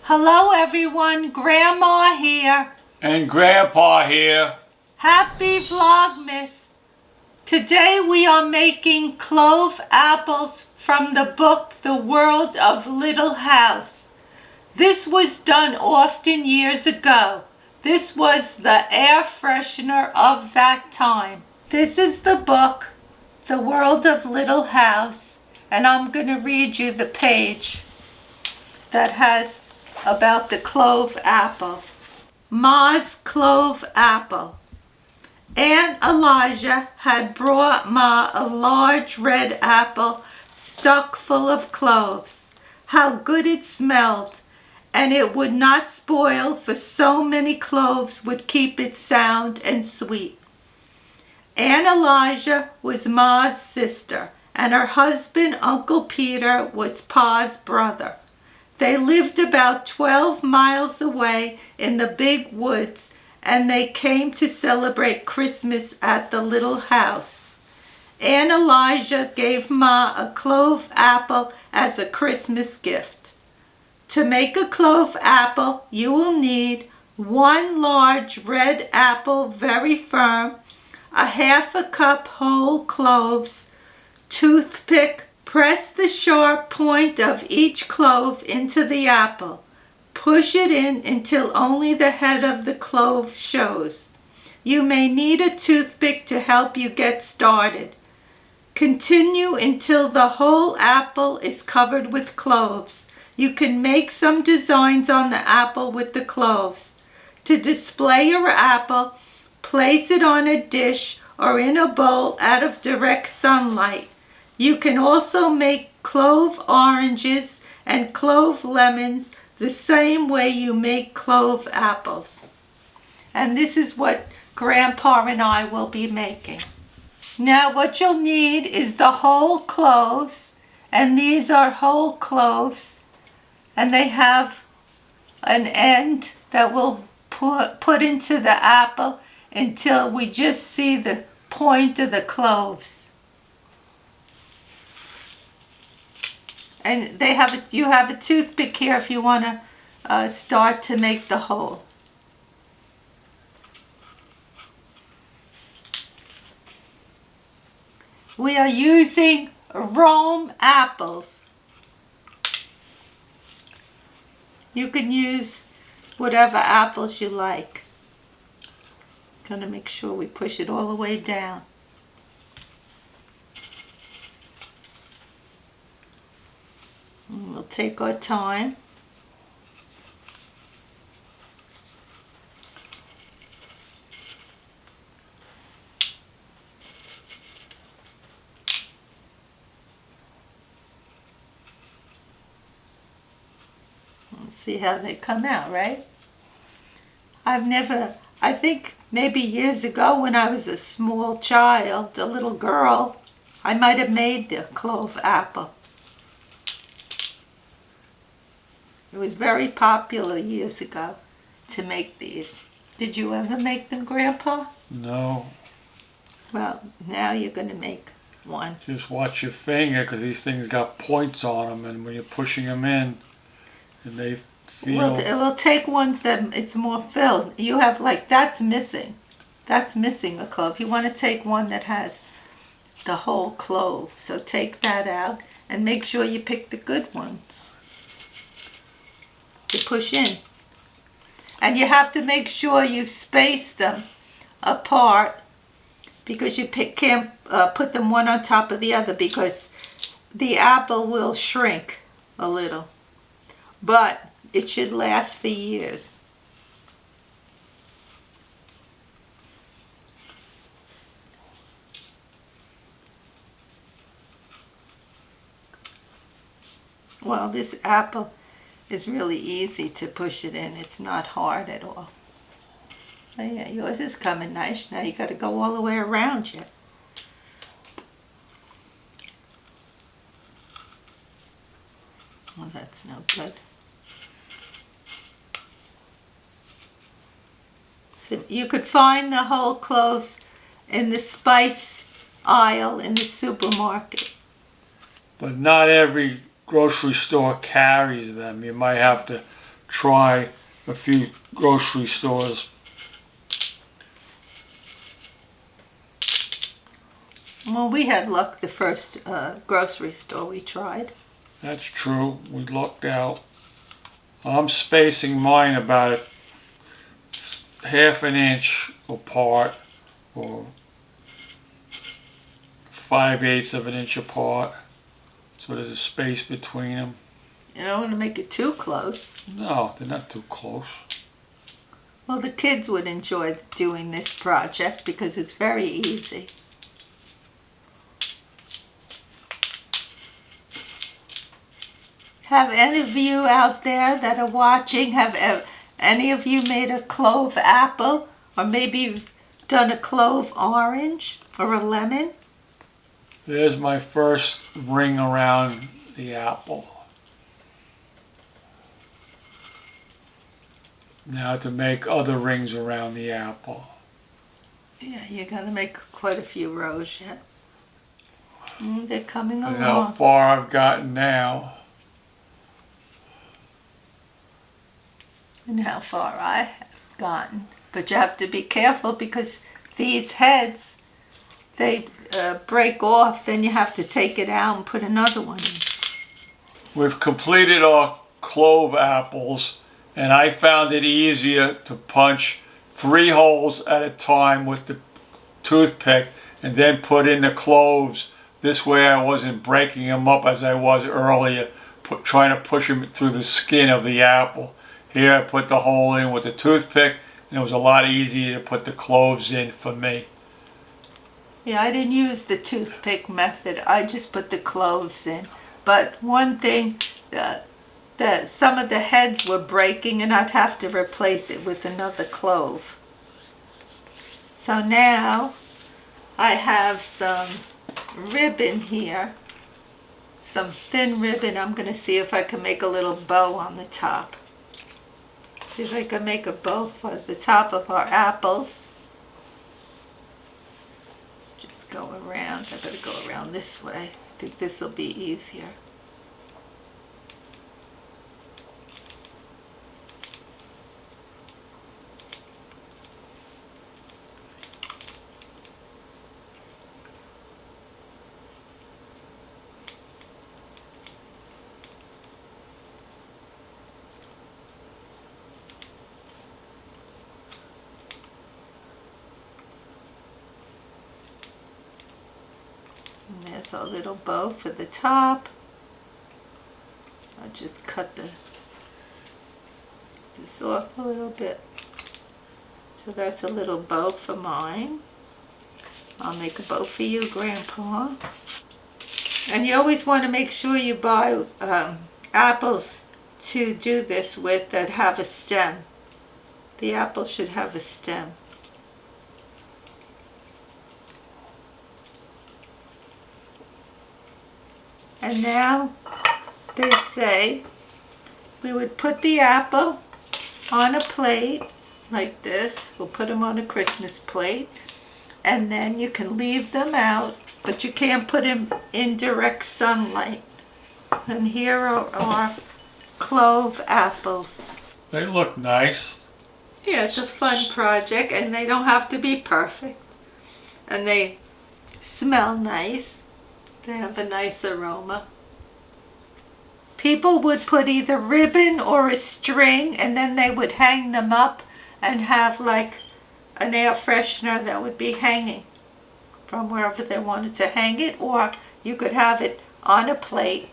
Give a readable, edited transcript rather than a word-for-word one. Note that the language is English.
Hello everyone, Grandma here. And Grandpa here. Happy Vlogmas. Today we are making clove apples from the book The World of Little House. This was done often years ago. This was the air freshener of that time. This is the book, The World of Little House, and I'm going to read you the page that has about the clove apple. Ma's clove apple. Aunt Elijah had brought Ma a large red apple stuck full of cloves. How good it smelled, and it would not spoil, for so many cloves would keep it sound and sweet. Aunt Elijah was Ma's sister, and her husband, Uncle Peter, was Pa's brother. They lived about 12 miles away in the big woods, and they came to celebrate Christmas at the little house. Aunt Elijah gave Ma a clove apple as a Christmas gift. To make a clove apple, you will need 1 large red apple, very firm, a half a cup whole cloves, toothpick. Press the sharp point of each clove into the apple. Push it in until only the head of the clove shows. You may need a toothpick to help you get started. Continue until the whole apple is covered with cloves. You can make some designs on the apple with the cloves. To display your apple, place it on a dish or in a bowl out of direct sunlight. You can also make clove oranges and clove lemons the same way you make clove apples. And this is what Grandpa and I will be making. Now what you'll need is the whole cloves, and these are whole cloves, and they have an end that we'll put into the apple until we just see the point of the cloves. And you have a toothpick here if you want to start to make the hole. We are using Rome apples. You can use whatever apples you like. I'm going to make sure we push it all the way down. We'll take our time. Let's see how they come out, right? I think maybe years ago when I was a small child, a little girl, I might have made the clove apple. It was very popular years ago to make these. Did you ever make them, Grandpa? No. Well, now you're going to make one. Just watch your finger, because these things got points on them, and when you're pushing them in, and they feel... Well, we'll take ones that it's more filled. You have that's missing. That's missing a clove. You want to take one that has the whole clove. So take that out and make sure you pick the good ones to push in. And you have to make sure you space them apart, because you can't put them one on top of the other, because the apple will shrink a little. But it should last for years. Well, this apple is really easy to push it in. It's not hard at all. Oh yeah, yours is coming nice. Now you got to go all the way around you. Well, that's no good. So you could find the whole cloves in the spice aisle in the supermarket. But not every grocery store carries them. You might have to try a few grocery stores. Well, we had luck the first grocery store we tried. That's true. We lucked out. I'm spacing mine about half an inch apart, or 5/8 of an inch apart. So there's a space between them. You don't want to make it too close. No, they're not too close. Well, the kids would enjoy doing this project because it's very easy. Have any of you out there that are watching, have any of you made a clove apple? Or maybe done a clove orange or a lemon? There's my first ring around the apple. Now to make other rings around the apple. Yeah, you're going to make quite a few rows yet. They're coming That's along. how far I've gotten now. And how far I have gotten. But you have to be careful because these heads, they break off. Then you have to take it out and put another one in. We've completed our clove apples, and I found it easier to punch 3 holes at a time with the toothpick and then put in the cloves. This way I wasn't breaking them up as I was earlier, trying to push them through the skin of the apple. Here I put the hole in with the toothpick, and it was a lot easier to put the cloves in for me. Yeah, I didn't use the toothpick method. I just put the cloves in. But one thing, some of the heads were breaking and I'd have to replace it with another clove. So now I have some ribbon here, some thin ribbon. I'm going to see if I can make a little bow on the top. See if I can make a bow for the top of our apples. Just go around. I better go around this way. I think this will be easier. And there's our little bow for the top. I'll just cut this off a little bit. So that's a little bow for mine. I'll make a bow for you, Grandpa. And you always want to make sure you buy apples to do this with that have a stem. The apple should have a stem. And now they say we would put the apple on a plate like this. We'll put them on a Christmas plate. And then you can leave them out, but you can't put them in direct sunlight. And here are our clove apples. They look nice. Yeah, it's a fun project, and they don't have to be perfect. And they smell nice. They have a nice aroma. People would put either ribbon or a string, and then they would hang them up and have like an air freshener that would be hanging from wherever they wanted to hang it, or you could have it on a plate